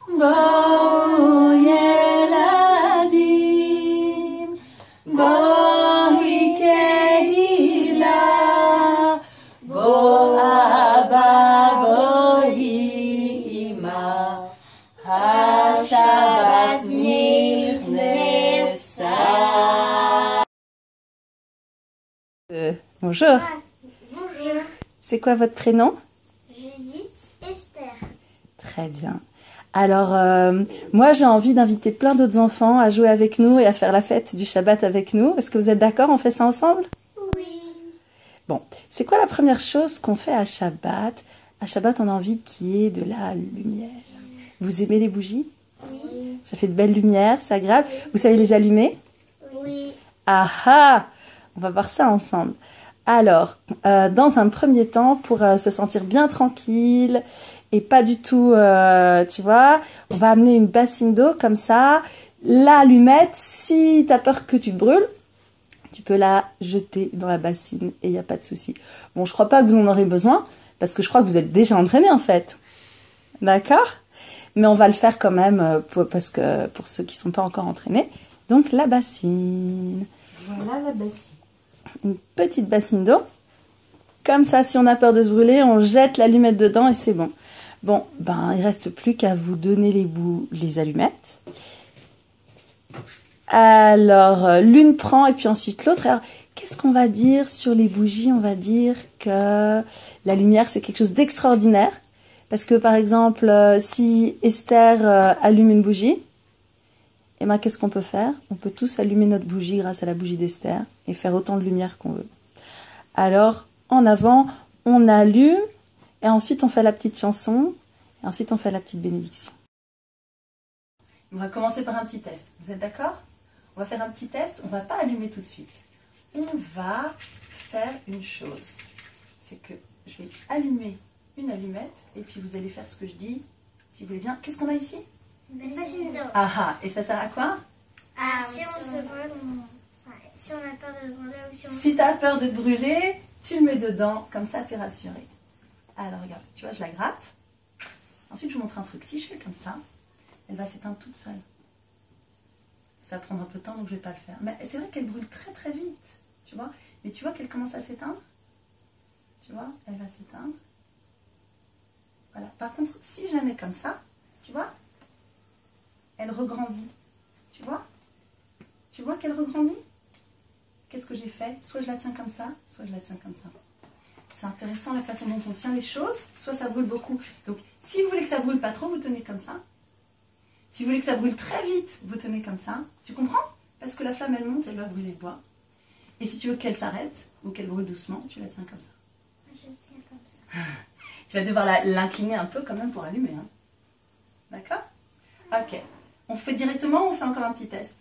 בואו ילדים, בואי קהילה, בוא אבא, בואי אמא, השבת נכנסה. Bonjour. Bonjour, C'est quoi votre prénom? Judith Esther. Très bien. Alors, moi, j'ai envie d'inviter plein d'autres enfants à jouer avec nous et à faire la fête du Shabbat avec nous. Est-ce que vous êtes d'accord? On fait ça ensemble? Oui. Bon, c'est quoi la première chose qu'on fait à Shabbat? À Shabbat, on a envie qu'il y ait de la lumière. Vous aimez les bougies? Oui. Ça fait de belles lumières, c'est agréable. Vous savez les allumer? Oui. Ah ah! On va voir ça ensemble. Alors, dans un premier temps, pour se sentir bien tranquille et pas du tout, tu vois, on va amener une bassine d'eau comme ça. L'allumette, si tu as peur que tu brûles, tu peux la jeter dans la bassine et il n'y a pas de souci. Bon, je crois pas que vous en aurez besoin parce que je crois que vous êtes déjà entraînés en fait. D'accord? Mais on va le faire quand même parce que pour ceux qui ne sont pas encore entraînés. Donc, la bassine. Voilà la bassine. Une petite bassine d'eau. Comme ça, si on a peur de se brûler, on jette l'allumette dedans et c'est bon. Bon, ben, il reste plus qu'à vous donner les allumettes. Alors, l'une prend et puis ensuite l'autre. Alors, qu'est-ce qu'on va dire sur les bougies? On va dire que la lumière, c'est quelque chose d'extraordinaire. Parce que, par exemple, si Esther allume une bougie, et ben, qu'est-ce qu'on peut faire? On peut tous allumer notre bougie grâce à la bougie d'Esther et faire autant de lumière qu'on veut. Alors, en avant, on allume et ensuite on fait la petite chanson et ensuite on fait la petite bénédiction. On va commencer par un petit test. Vous êtes d'accord? On va faire un petit test. On ne va pas allumer tout de suite. On va faire une chose. C'est que je vais allumer une allumette et puis vous allez faire ce que je dis. Si vous voulez bien. Qu'est-ce qu'on a ici? Une bassine d'eau. Ah ah, et ça sert à quoi? Si on se brûle, si on a peur de brûler ou si on... Si tu as peur de te brûler, tu le mets dedans, comme ça tu es rassuré. Alors regarde, tu vois, je la gratte. Ensuite, je vous montre un truc. Si je fais comme ça, elle va s'éteindre toute seule. Ça va prendre un peu de temps, donc je ne vais pas le faire. Mais c'est vrai qu'elle brûle très très vite, tu vois. Mais tu vois qu'elle commence à s'éteindre? Tu vois, elle va s'éteindre. Voilà. Par contre, si je la mets comme ça, tu vois, elle regrandit. Tu vois? Tu vois qu'elle regrandit? Qu'est-ce que j'ai fait? Soit je la tiens comme ça, soit je la tiens comme ça. C'est intéressant la façon dont on tient les choses. Soit ça brûle beaucoup. Donc, si vous voulez que ça brûle pas trop, vous tenez comme ça. Si vous voulez que ça brûle très vite, vous tenez comme ça. Tu comprends? Parce que la flamme, elle monte, elle va brûler le bois. Et si tu veux qu'elle s'arrête, ou qu'elle brûle doucement, tu la tiens comme ça. Je tiens comme ça. Tu vas devoir l'incliner un peu quand même pour allumer. Hein. D'accord? Ok. On fait directement ou on fait encore un petit test?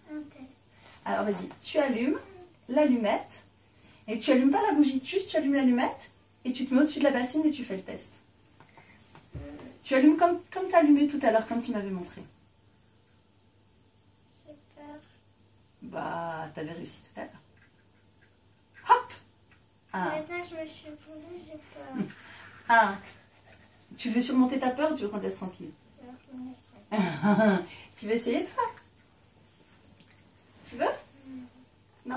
Alors vas-y, tu allumes l'allumette et tu allumes pas la bougie, juste tu allumes l'allumette et tu te mets au-dessus de la bassine et tu fais le test. Tu allumes comme tu as allumé tout à l'heure, comme tu m'avais montré. J'ai peur. Bah, t'avais réussi tout à l'heure. Hop! Maintenant, je me suis brûlée, j'ai peur. Tu veux surmonter ta peur ou tu veux qu'on te laisse tranquille? Tu veux essayer toi? Tu veux? Non?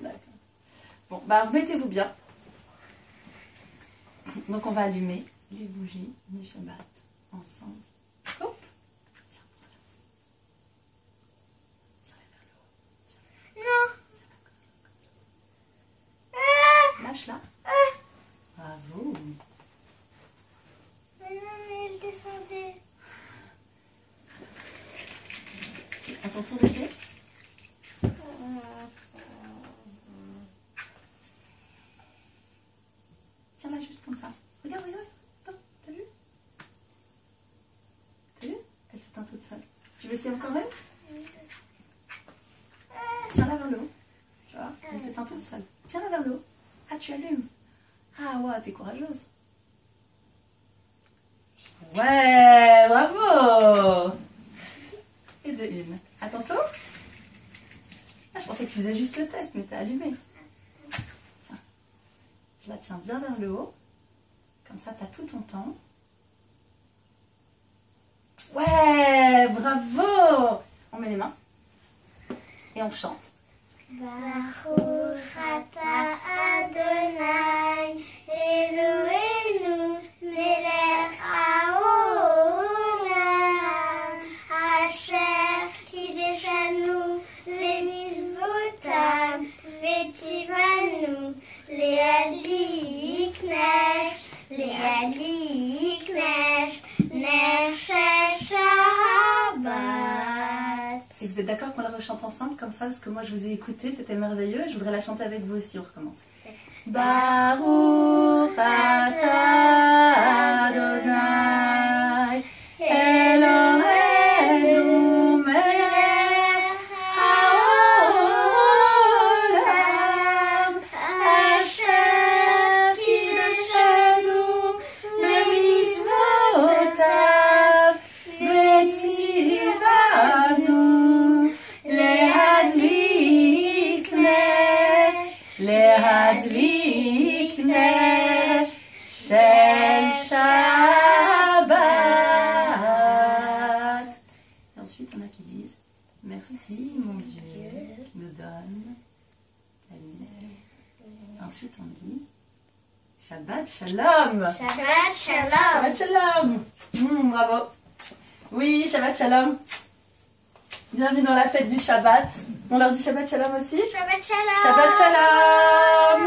D'accord. Bon, bah remettez-vous bien. Donc on va allumer les bougies du Shabbat ensemble. Hop! Tiens, tire-les vers le haut. Non. Lâche-la. Bravo. Mais non, mais elle descendait. À ton tour d'essayer. Tiens-la juste comme ça. Regarde, regarde. Attends, t'as vu? T'as vu? Elle s'éteint toute seule. Tu veux essayer encore elle? Tiens-la vers le haut. Tu vois? Elle s'éteint toute seule. Tiens-la vers le haut. Ah, tu allumes. Ah, ouais, t'es courageuse. Ouais, bravo! Et de une. À tantôt. Ah, je pensais que tu faisais juste le test, mais t'as allumé. Tiens. Je la tiens bien vers le haut. Comme ça, t'as tout ton temps. Ouais! bravo. On met les mains et on chante. Baruch ata Adonai, Eloheinu, melech haolam, asher kideshanu v'mitzvotav v'tzivanu, le'adlik nesh, ner shel Shabbat. Et vous êtes d'accord qu'on la rechante ensemble comme ça? Parce que moi je vous ai écouté, c'était merveilleux. Je voudrais la chanter avec vous aussi, on recommence. Baruch ata Adonai, Eloheinu melech haolam, asher kideshanu b'mitzvotav v'tzivanu להדליק נר של Shabbat. Et ensuite, on a qui disent merci mon Dieu qui nous donne la lumière. Et ensuite, on dit Shabbat Shalom. Shabbat Shalom. Shabbat Shalom. Bravo. Oui, Shabbat Shalom. Bienvenue dans la fête du Shabbat. On leur dit Shabbat Shalom aussi? Shabbat Shalom. Shabbat Shalom.